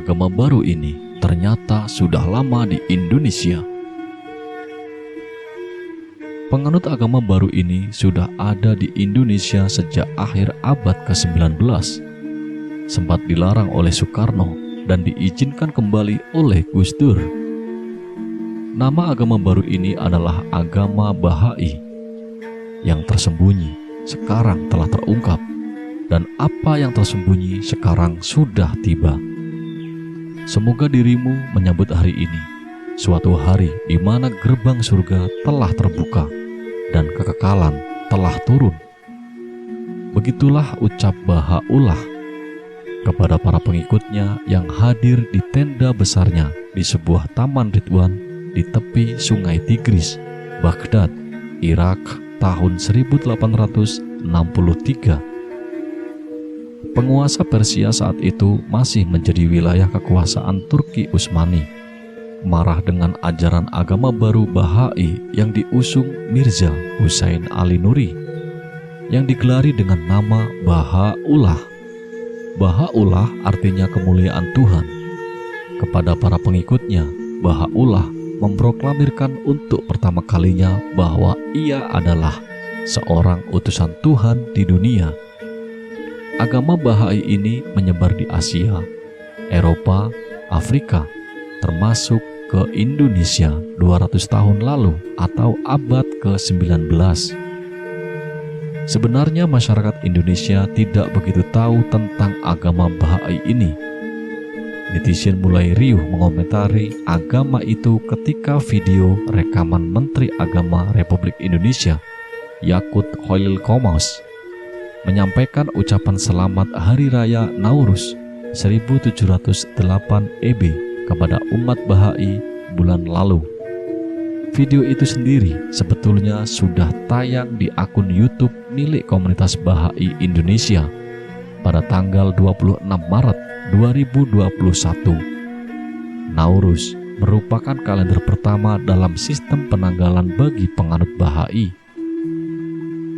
agama baru ini ternyata sudah lama di Indonesia. Penganut agama baru ini sudah ada di Indonesia sejak akhir abad ke-19. Sempat dilarang oleh Soekarno dan diizinkan kembali oleh Gus Dur. Nama agama baru ini adalah agama Bahai. Yang tersembunyi sekarang telah terungkap, dan apa yang tersembunyi sekarang sudah tiba. Semoga dirimu menyambut hari ini, suatu hari di mana gerbang surga telah terbuka dan kekekalan telah turun. Begitulah ucap Baha'u'llah kepada para pengikutnya yang hadir di tenda besarnya di sebuah taman Ridwan di tepi sungai Tigris, Baghdad, Irak tahun 1863. Penguasa Persia saat itu masih menjadi wilayah kekuasaan Turki Utsmani. Marah dengan ajaran agama baru Bahai yang diusung Mirza Husain Ali Nuri yang digelari dengan nama Baha'u'llah. Baha'u'llah artinya kemuliaan Tuhan. Kepada para pengikutnya, Baha'u'llah memproklamirkan untuk pertama kalinya bahwa ia adalah seorang utusan Tuhan di dunia. Agama Bahai ini menyebar di Asia, Eropa, Afrika, termasuk ke Indonesia 200 tahun lalu atau abad ke-19. Sebenarnya masyarakat Indonesia tidak begitu tahu tentang agama Bahai ini. Netizen mulai riuh mengomentari agama itu ketika video rekaman Menteri Agama Republik Indonesia, Yakut Khalil Qomas, menyampaikan ucapan selamat Hari Raya Nauruz 1708 EB kepada umat Bahai bulan lalu. Video itu sendiri sebetulnya sudah tayang di akun YouTube milik komunitas Bahai Indonesia pada tanggal 26 Maret 2021. Nauruz merupakan kalender pertama dalam sistem penanggalan bagi penganut Bahai.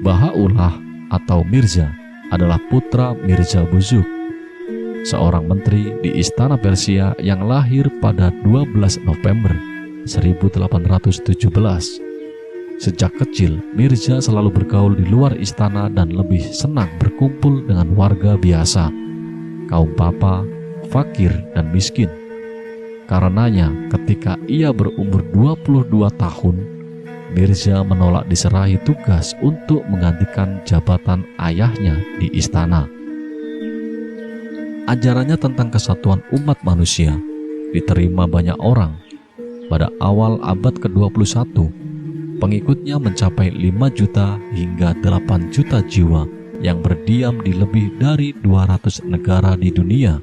Baha'u'llah atau Mirza adalah putra Mirza Buzuk, seorang menteri di Istana Persia yang lahir pada 12 November 1817. Sejak kecil, Mirza selalu bergaul di luar istana dan lebih senang berkumpul dengan warga biasa, kaum papa, fakir, dan miskin. Karenanya, ketika ia berumur 22 tahun, Mirza menolak diserahi tugas untuk menggantikan jabatan ayahnya di istana. Ajarannya tentang kesatuan umat manusia diterima banyak orang. Pada awal abad ke-21, pengikutnya mencapai 5 juta hingga 8 juta jiwa yang berdiam di lebih dari 200 negara di dunia.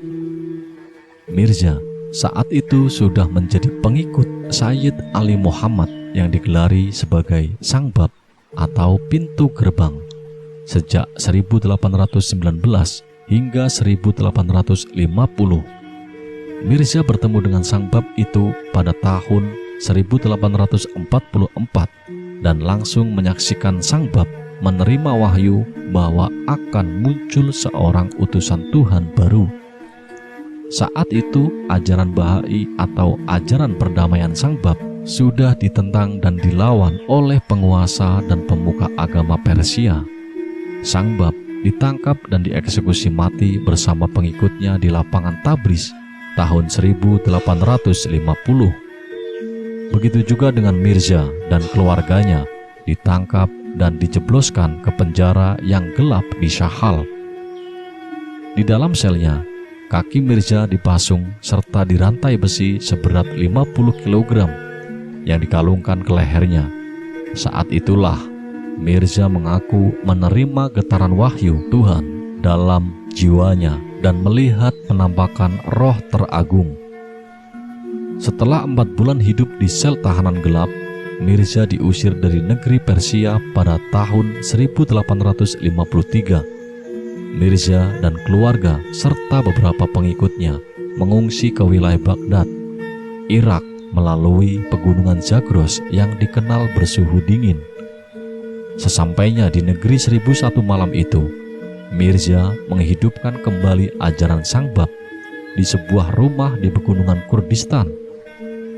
Mirza saat itu sudah menjadi pengikut Sayyid Ali Muhammad yang digelari sebagai Sang Bab atau pintu gerbang sejak 1819 hingga 1850. Mirza bertemu dengan Sang Bab itu pada tahun 1844 dan langsung menyaksikan Sang Bab menerima wahyu bahwa akan muncul seorang utusan Tuhan baru. Saat itu ajaran Bahai atau ajaran perdamaian Sang Bab sudah ditentang dan dilawan oleh penguasa dan pemuka agama Persia. Sang Bab ditangkap dan dieksekusi mati bersama pengikutnya di lapangan Tabriz tahun 1850. Begitu juga dengan Mirza dan keluarganya ditangkap dan dijebloskan ke penjara yang gelap di Syahal. Di dalam selnya, kaki Mirza dipasung serta dirantai besi seberat 50 kg yang dikalungkan ke lehernya. Saat itulah Mirza mengaku menerima getaran wahyu Tuhan dalam jiwanya dan melihat penampakan roh teragung. Setelah 4 bulan hidup di sel tahanan gelap, Mirza diusir dari negeri Persia pada tahun 1853. Mirza dan keluarga serta beberapa pengikutnya mengungsi ke wilayah Baghdad, Irak melalui pegunungan Zagros yang dikenal bersuhu dingin. Sesampainya di negeri 1001 malam itu, Mirza menghidupkan kembali ajaran Sang Bab di sebuah rumah di pegunungan Kurdistan,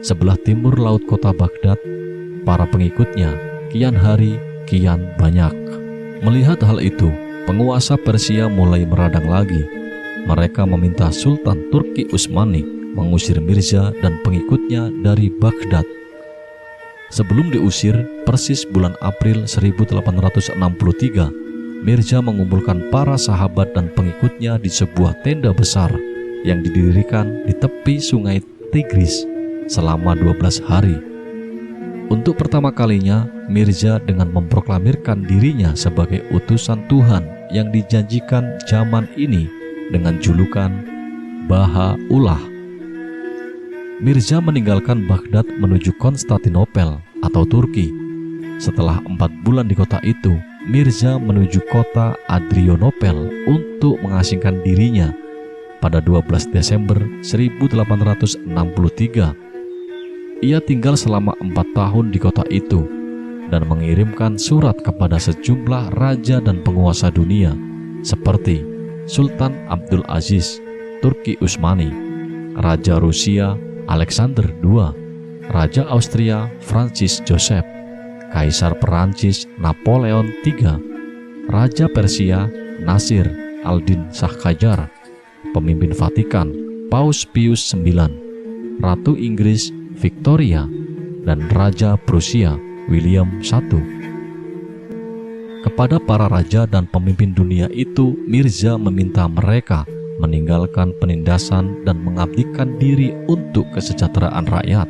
sebelah timur laut kota Baghdad. Para pengikutnya kian hari kian banyak. Melihat hal itu, penguasa Persia mulai meradang lagi. Mereka meminta Sultan Turki Utsmani mengusir Mirza dan pengikutnya dari Baghdad. Sebelum diusir, persis bulan April 1863, Mirza mengumpulkan para sahabat dan pengikutnya di sebuah tenda besar yang didirikan di tepi sungai Tigris selama 12 hari. Untuk pertama kalinya, Mirza dengan memproklamirkan dirinya sebagai utusan Tuhan yang dijanjikan zaman ini dengan julukan Baha'u'llah. Mirza meninggalkan Baghdad menuju Konstantinopel atau Turki. Setelah 4 bulan di kota itu, Mirza menuju kota Adrianopel untuk mengasingkan dirinya pada 12 Desember 1863. Ia tinggal selama 4 tahun di kota itu dan mengirimkan surat kepada sejumlah raja dan penguasa dunia seperti Sultan Abdul Aziz Turki Utsmani, Raja Rusia Alexander II, Raja Austria Francis Joseph, Kaisar Perancis Napoleon III, Raja Persia Nasir al-Din Shah Qajar, pemimpin Vatikan Paus Pius IX, Ratu Inggris Victoria, dan Raja Prusia William I. Kepada para raja dan pemimpin dunia itu, Mirza meminta mereka meninggalkan penindasan dan mengabdikan diri untuk kesejahteraan rakyat.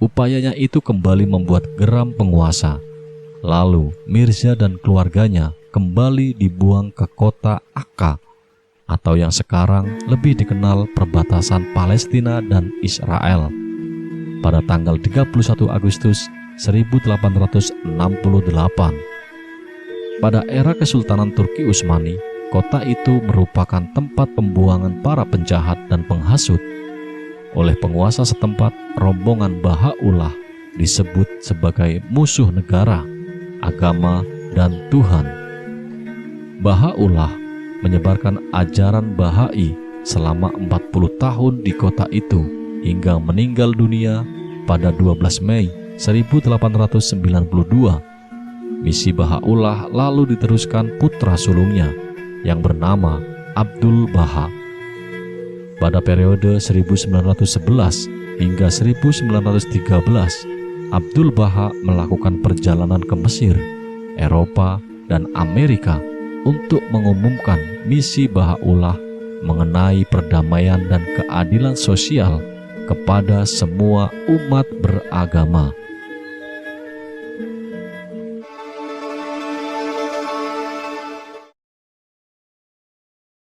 Upayanya itu kembali membuat geram penguasa. Lalu Mirza dan keluarganya kembali dibuang ke kota Akka, atau yang sekarang lebih dikenal perbatasan Palestina dan Israel, pada tanggal 31 Agustus 1868. Pada era Kesultanan Turki Utsmani, kota itu merupakan tempat pembuangan para penjahat dan penghasut. Oleh penguasa setempat, rombongan Baha'u'llah disebut sebagai musuh negara, agama, dan Tuhan. Baha'u'llah menyebarkan ajaran Baha'i selama 40 tahun di kota itu hingga meninggal dunia pada 12 Mei 1892. Misi Baha'u'llah lalu diteruskan putra sulungnya yang bernama Abdul Baha. Pada periode 1911 hingga 1913, Abdul Baha melakukan perjalanan ke Mesir, Eropa, dan Amerika untuk mengumumkan misi Baha'u'llah mengenai perdamaian dan keadilan sosial kepada semua umat beragama.